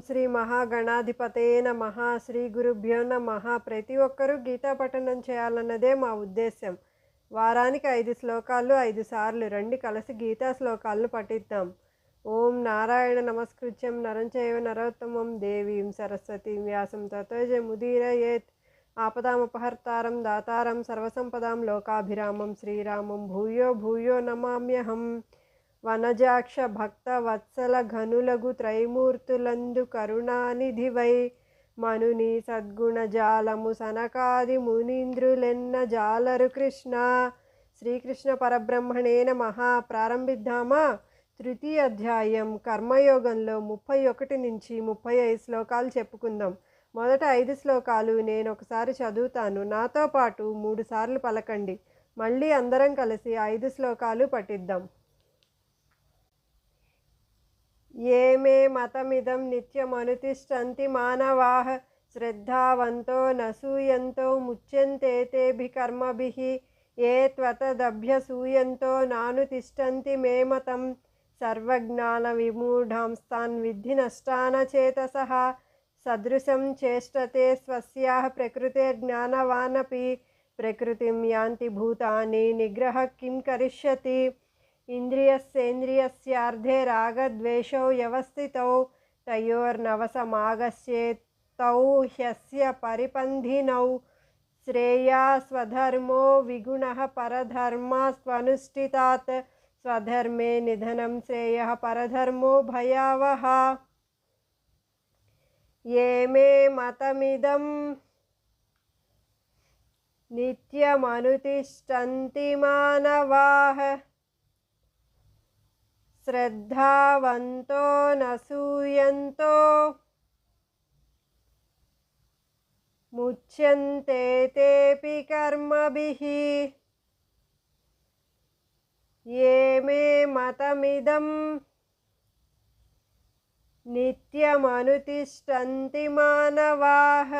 శ్రీ మహాగణాధిపతయే నమః. శ్రీ గురుభ్యో నమః. ప్రతి ఒక్కరూ గీతా పఠనం చేయాలన్నదే మా ఉద్దేశం. వారానికి 5 శ్లోకాలు 5 సార్లు రండి కలిసి గీతా శ్లోకాలను పఠిద్దాం. ఓం నారాయణ నమస్కృత్యం నరం చైవ నరోత్తమం దేవీం సరస్వతీం వ్యాసం తతో జయముదీరయేత్. ఆపదామపహర్తారం దాతారం సర్వసంపదాం లోకాభిరామం శ్రీరామం భూయో భూయో నమామ్యహం. వనజాక్ష భక్త వత్సల ఘనులగు త్రైమూర్తులందు కరుణానిధివై మనుని సద్గుణజాలము సనకాది మునీంద్రులెన్న జాలరు కృష్ణ. శ్రీకృష్ణ పరబ్రహ్మణే నమః. ప్రారంభిద్దామా? తృతీయ అధ్యాయం కర్మయోగంలో 31 నుంచి 35 శ్లోకాలు చెప్పుకుందాం. మొదట 5 శ్లోకాలు నేను ఒకసారి చదువుతాను. నాతో పాటు 3 సార్లు పలకండి. మళ్ళీ అందరం కలిసి 5 శ్లోకాలు పఠిద్దాం. ఏ మే మతమిదం నిత్యమనుతిష్టంతి మానవాః శ్రద్ధావంతో నసూయంతో ముచ్యంతే తేభి కర్మభిః ఏ త్వతదభ్యసూయంతో నానుతిష్టంతి మే మతం సర్వజ్ఞాన విమూఢాంస్తాన్ విద్ధి నష్టానచేతసః సదృశం చేష్టతే స్వస్యాః ప్రకృతిర్జ్ఞానవానపి ప్రకృతిం యాంతి భూతాని నిగ్రహ కిం కరిష్యతి. ఇంద్రియస్యేంద్రియస్యార్థే రాగద్వేషౌ వ్యవస్థితౌ తయోర్నవసమాగస్యేత్ తౌ హ్యస్య పరిపంధినౌ శ్రేయా స్వధర్మో విగుణః పరధర్మాస్త్వనుష్ఠితాత్ స్వధర్మే నిధనం శ్రేయః పరధర్మో భయావహ. ఏ మే మతమిదం నిత్యమనుతిష్టంతి మానవాః శ్రద్ధావంతో నసూయంతో ముచ్యంతే తేపి కర్మభిః ఏ మే మతమిదం నిత్యమనుతిష్టంతి మానవాః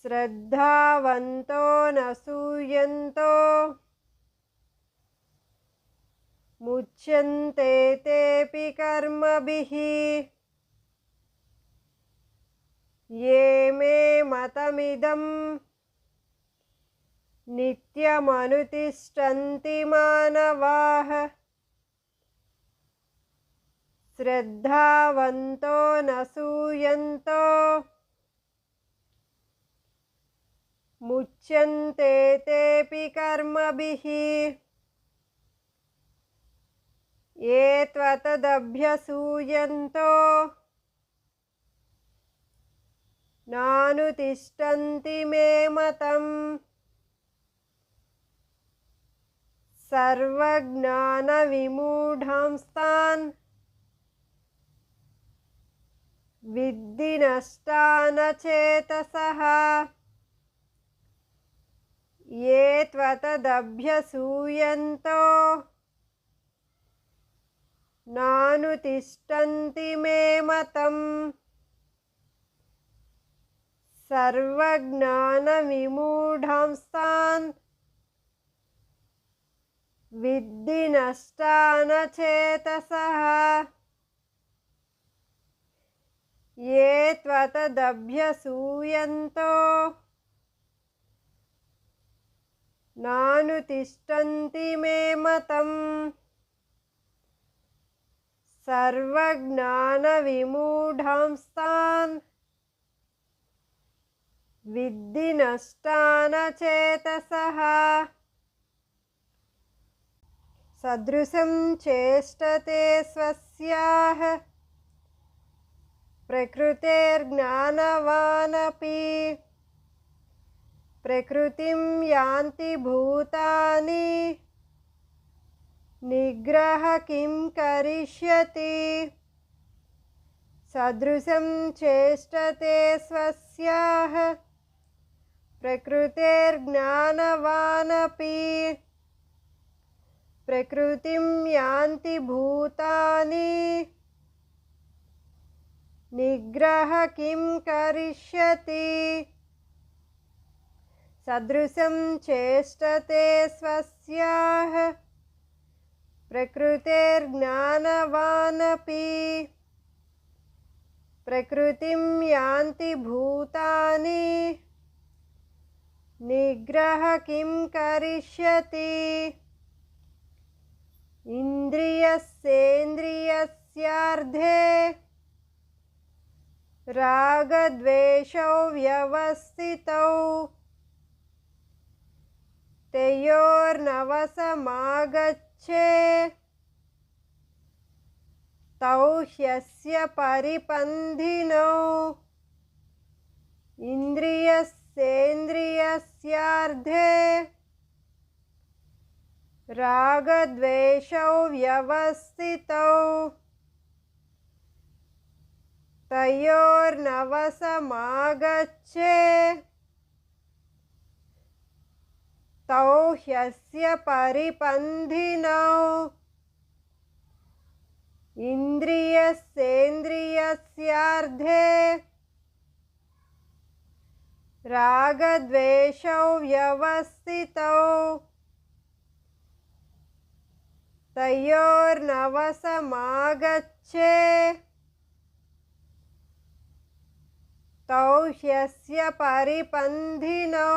శ్రద్ధావంతో నసూయంతో ముచ్యంతే తేపి కర్మభిః ఏ మే మతమిదం నిత్యమనుతిష్టంతి మానవాః శ్రద్ధావంతో నసూయంతో ముచ్యంతే తేపి కర్మభిః ఏ త్వతదభ్యసూయంతో నానుతిష్టంతి మే మతం సర్వజ్ఞాన విమూఢాంస్తాన్ విద్ధి నష్టానచేతసః ఏ త్వతదభ్యసూయంతో నానుతిష్టంతి మే మతం సర్వజ్ఞాన విమూఢాంస్తాన్ విద్ధి నష్టానచేతసః ఏ త్వతదభ్యసూయంతో నానుతిష్టంతి మే మతం సర్వజ్ఞాన విమూఢాంస్తాన్ విద్ధి నష్టానచేతసః సదృశం చేష్టతే స్వస్యాః ప్రకృతిర్జ్ఞానవానపి ప్రకృతిం యాంతి భూతాని నిగ్రహ కిం కరిష్యతి. సదృశం చేష్టతే స్వస్యాః ప్రకృతిర్జ్ఞానవానపి ప్రకృతిం యాంతి భూతాని నిగ్రహ కిం కరిష్యతి. సదృశం చేష్టతే స్వస్యాః ప్రకృతిర్జ్ఞానవానపి प्रकृतिं यान्ति भूतानि निग्रह किं करिष्यति इन्द्रियस्येन्द्रियस्यार्धे रागद्वेषौ व्यवस्थितौ तयोर्नवसमागच्छे तौ ह्यस्य परिपन्थिनौ इन्द्रियस्येन्द्रियस्यार्धे रागद्वेषौ व्यवस्थितौ तयोर्नवसमागच्छे तौ ह्यस्य परिपन्थिनौ इन्द्रियस्येन्द्रियस्यार्धे रागद्वेषौ व्यवस्थितौ तयोर्नवसमागच्छे तौ ह्यस्य परिपन्थिनौ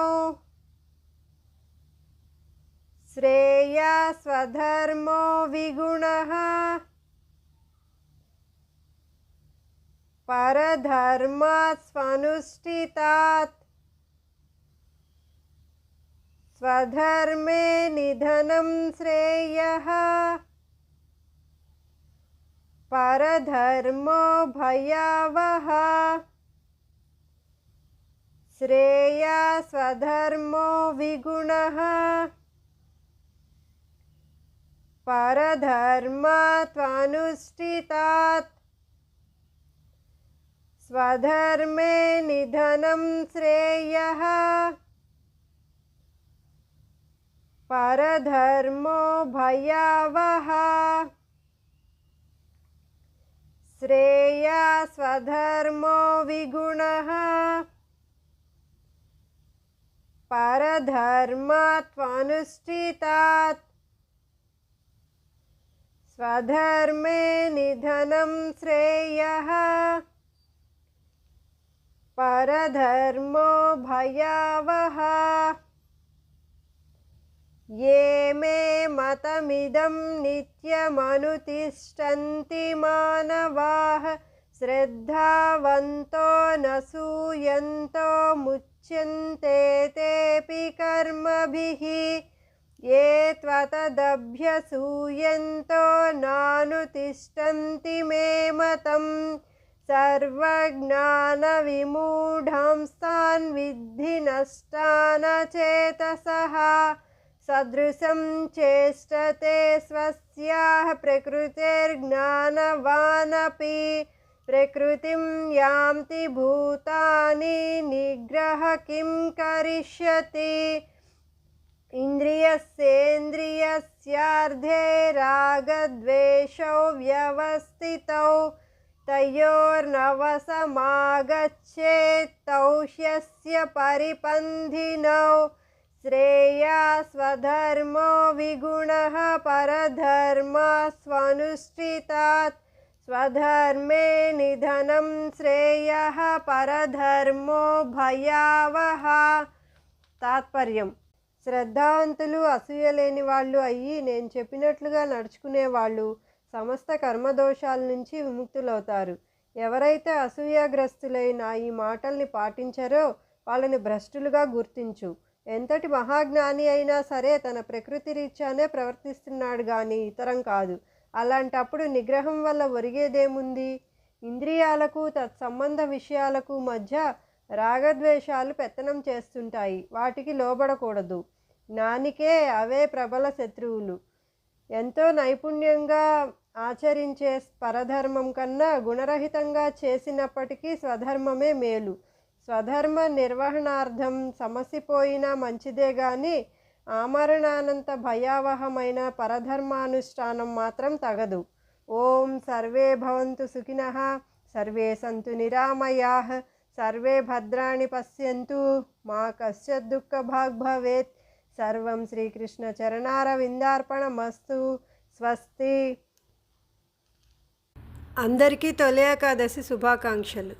श्रेया स्वधर्मो विगुणः परधर्मात् स्वनुष्ठितात् स्वधर्मे निधनं श्रेयः परधर्मो भयावहः श्रेया स्वधर्मो विगुणः परधर्मात् स्वनुष्ठितात् स्वधर्मे निधनं श्रेयः परधर्मो भयावहः श्रेया स्वधर्मो विगुणः परधर्मात् स्वनुष्ठितात् स्वधर्मे निधनं श्रेयः परधर्मो भयावहः ये मे मतमिदं नित्यमनुतिष्ठन्ति मानवाः श्रद्धावन्तो न सूयन्तो मुच्यन्ते तेऽपि कर्मभिः ये त्वतदभ्यसूयन्तो नानुतिष्ठन्ति मे मतम् सर्वज्ञानविमूढांस्तान् विद्धि नष्टानचेतसः सदृशं चेष्टते स्वस्याः प्रकृतिर्ज्ञानवानपि प्रकृतिं यान्ति भूतानि निग्रह किं करिष्यति इन्द्रियस्येन्द्रियस्यार्धे रागद्वेषौ व्यवस्थितौ तयोर्नवसमागच्छेत् तौ ह्यस्य परिपन्थिनौ श्रेया स्वधर्मो विगुणः परधर्मात् स्वनुष्ठितात् स्वधर्मे निधनं श्रेयः परधर्मो भयावहः తాత్పర్యం శ్రద్ధావంతులు అసూయ లేని వాళ్ళు అయ్యి నేను చెప్పినట్లుగా నడుచుకునే వాళ్ళు సమస్త కర్మదోషాల నుంచి విముక్తులవుతారు. ఎవరైతే అసూయాగ్రస్తులైన ఈ మాటల్ని పాటించారో వాళ్ళని భ్రష్టులుగా గుర్తించు. ఎంతటి మహాజ్ఞాని అయినా సరే తన ప్రకృతి రీత్యానే ప్రవర్తిస్తున్నాడు కానీ ఇతరం కాదు. అలాంటప్పుడు నిగ్రహం వల్ల ఒరిగేదేముంది? ఇంద్రియాలకు తత్సంబంధ విషయాలకు మధ్య రాగద్వేషాలు పెత్తనం చేస్తుంటాయి. వాటికి లోబడకూడదు. జ్ఞానికే అవే ప్రబల శత్రువులు. ఎంతో నైపుణ్యంగా ఆచరించే పరధర్మం కన్నా గుణరహితంగా చేసినప్పటికీ స్వధర్మమే మేలు. స్వధర్మ నిర్వహణార్థం సమసిపోయినా మంచిదే కానీ ఆమరణానంత భయావహమైన పరధర్మానుష్ఠానం మాత్రం తగదు. ఓం సర్వే భవంతు సుఖినః, సర్వే సంతు నిరామయాః, సర్వే భద్రాణి పశ్యంతు, మా కశ్చిత్ దుఃఖభాగ్ భవేత్. సర్వం శ్రీకృష్ణ చరణారవిందార్పణమస్తు. స్వస్తి. అందరికీ తొలి ఏకాదశి శుభాకాంక్షలు.